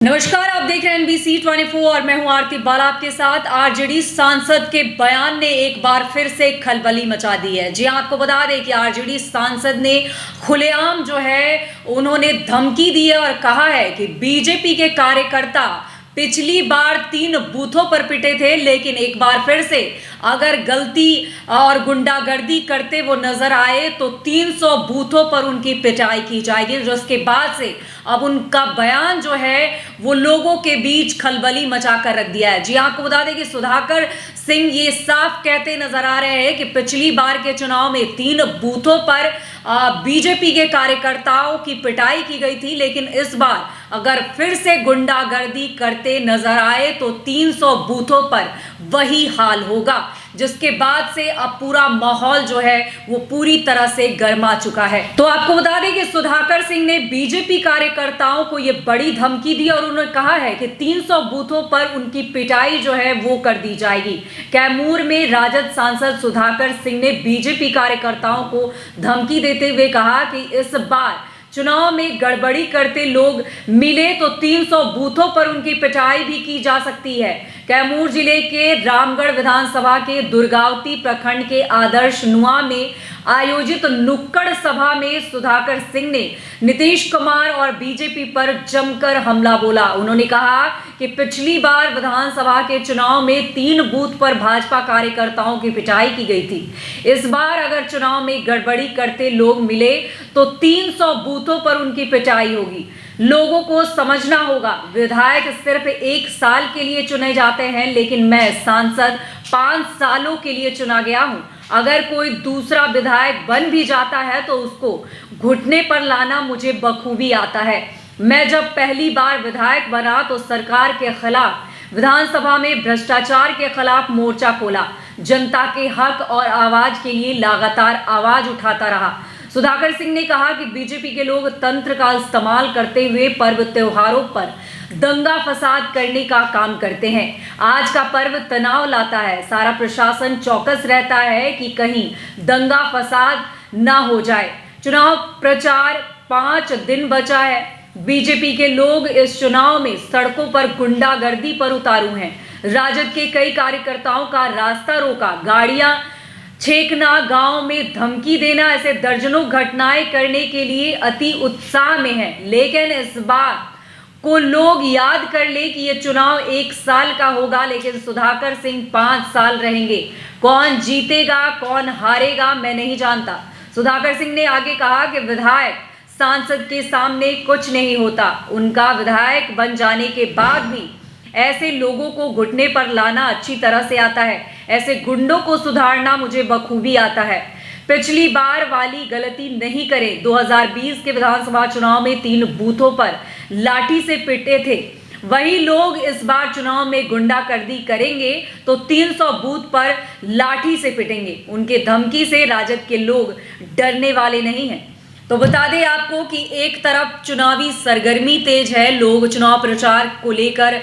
नमस्कार, आप देख रहे हैं NBC 24 और मैं हूं आरती बाला आपके साथ। आरजेडी सांसद के बयान ने एक बार फिर से खलबली मचा दी है। जी आपको बता दें कि आरजेडी सांसद ने खुलेआम जो है उन्होंने धमकी दी है और कहा है कि बीजेपी के कार्यकर्ता पिछली बार 3 बूथों पर पिटे थे, लेकिन एक बार फिर से अगर गलती और गुंडागर्दी करते वो नजर आए तो 300 बूथों पर उनकी पिटाई की जाएगी। जिसके बाद से अब उनका बयान जो है वो लोगों के बीच खलबली मचा कर रख दिया है। जी आपको बता दें कि सुधाकर सिंह ये साफ कहते नजर आ रहे हैं कि पिछली बार के चुनाव में 3 बूथों पर बीजेपी के कार्यकर्ताओं की पिटाई की गई थी, लेकिन इस बार अगर फिर से गुंडागर्दी करते नजर आए तो 300 बूथों पर वही हाल होगा। जिसके बाद से अब पूरा माहौल जो है वो पूरी तरह से गर्मा चुका है। तो आपको बता दें कि सुधाकर सिंह ने बीजेपी कार्यकर्ताओं को ये बड़ी धमकी दी और उन्होंने कहा है कि 300 बूथों पर उनकी पिटाई जो है वो कर दी जाएगी। कैमूर में राजद सांसद सुधाकर सिंह ने बीजेपी कार्यकर्ताओं को धमकी देते हुए कहा कि इस बार चुनाव में गड़बड़ी करते लोग मिले तो 300 बूथों पर उनकी पिटाई भी की जा सकती है। कैमूर जिले के रामगढ़ विधानसभा के दुर्गावती प्रखंड के आदर्श नुआ में आयोजित नुक्कड़ सभा में सुधाकर सिंह ने नीतीश कुमार और बीजेपी पर जमकर हमला बोला। उन्होंने कहा कि पिछली बार विधानसभा के चुनाव में 3 बूथ पर भाजपा कार्यकर्ताओं की पिटाई की गई थी। इस बार अगर चुनाव में गड़बड़ी करते लोग मिले तो 300 बूथों पर उनकी पिटाई होगी। लोगों को समझना होगा, विधायक सिर्फ 1 साल के लिए चुने जाते हैं, लेकिन मैं सांसद 5 सालों के लिए चुना गया हूं। अगर कोई दूसरा विधायक बन भी जाता है तो उसको घुटने पर लाना मुझे बखूबी आता है। मैं जब पहली बार विधायक बना तो सरकार के खिलाफ विधानसभा में भ्रष्टाचार के खिलाफ मोर्चा खोला, जनता के हक और आवाज के लिए लगातार आवाज उठाता रहा। सुधाकर सिंह ने कहा कि बीजेपी के लोग तंत्र का इस्तेमाल करते हुए पर्व त्योहारों पर दंगा फसाद करने का काम करते हैं। आज का पर्व तनाव लाता है, सारा प्रशासन चौकस रहता है कि कहीं दंगा फसाद ना हो जाए। चुनाव प्रचार 5 दिन बचा है। बीजेपी के लोग इस चुनाव में सड़कों पर गुंडागर्दी पर उतारू हैं। राजद के कई कार्यकर्ताओं का रास्ता रोका, गाड़ियां छेकना, गांव में धमकी देना, ऐसे दर्जनों घटनाएं करने के लिए अति उत्साह में है। लेकिन इस बार को लोग याद कर ले कि ये चुनाव 1 साल का होगा, लेकिन सुधाकर सिंह 5 साल रहेंगे। कौन जीतेगा कौन हारेगा मैं नहीं जानता। सुधाकर सिंह ने आगे कहा कि विधायक सांसद के सामने कुछ नहीं होता। उनका विधायक बन जाने के बाद भी ऐसे लोगों को घुटने पर लाना अच्छी तरह से आता है। ऐसे गुंडों को सुधारना मुझे बखूबी आता है। पिछली बार वाली गलती नहीं करें। 2020 के विधानसभा चुनाव में 3 बूथों पर लाठी से पिटे थे, वही लोग इस बार चुनाव में गुंडागर्दी करेंगे तो 300 बूथ पर लाठी से पिटेंगे। उनके धमकी से राजद के लोग डरने वाले नहीं हैं। तो बता दें आपको कि एक तरफ चुनावी सरगर्मी तेज है, लोग चुनाव प्रचार को लेकर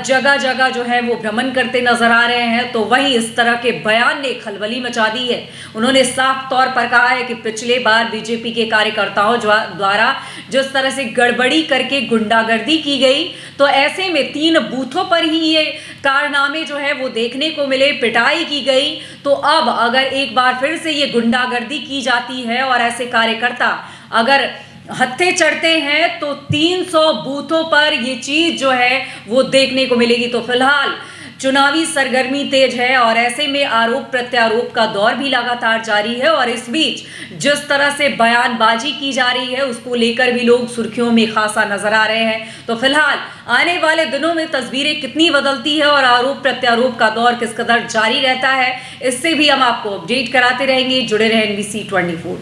जगह जगह जो है वो भ्रमण करते नजर आ रहे हैं, तो वहीं इस तरह के बयान ने खलबली मचा दी है। उन्होंने साफ तौर पर कहा है कि पिछले बार बीजेपी के कार्यकर्ताओं द्वारा जिस तरह से गड़बड़ी करके गुंडागर्दी की गई, तो ऐसे में 3 बूथों पर ही ये कारनामे जो है वो देखने को मिले, पिटाई की गई। तो अब अगर एक बार फिर से ये गुंडागर्दी की जाती है और ऐसे कार्यकर्ता अगर हत्थे चढ़ते हैं तो 300 बूथों पर ये चीज जो है वो देखने को मिलेगी। तो फिलहाल चुनावी सरगर्मी तेज है और ऐसे में आरोप प्रत्यारोप का दौर भी लगातार जारी है और इस बीच जिस तरह से बयानबाजी की जा रही है उसको लेकर भी लोग सुर्खियों में खासा नजर आ रहे हैं। तो फिलहाल आने वाले दिनों में तस्वीरें कितनी बदलती है और आरोप प्रत्यारोप का दौर किस कदर जारी रहता है, इससे भी हम आपको अपडेट कराते रहेंगे। जुड़े रहें NBC 24।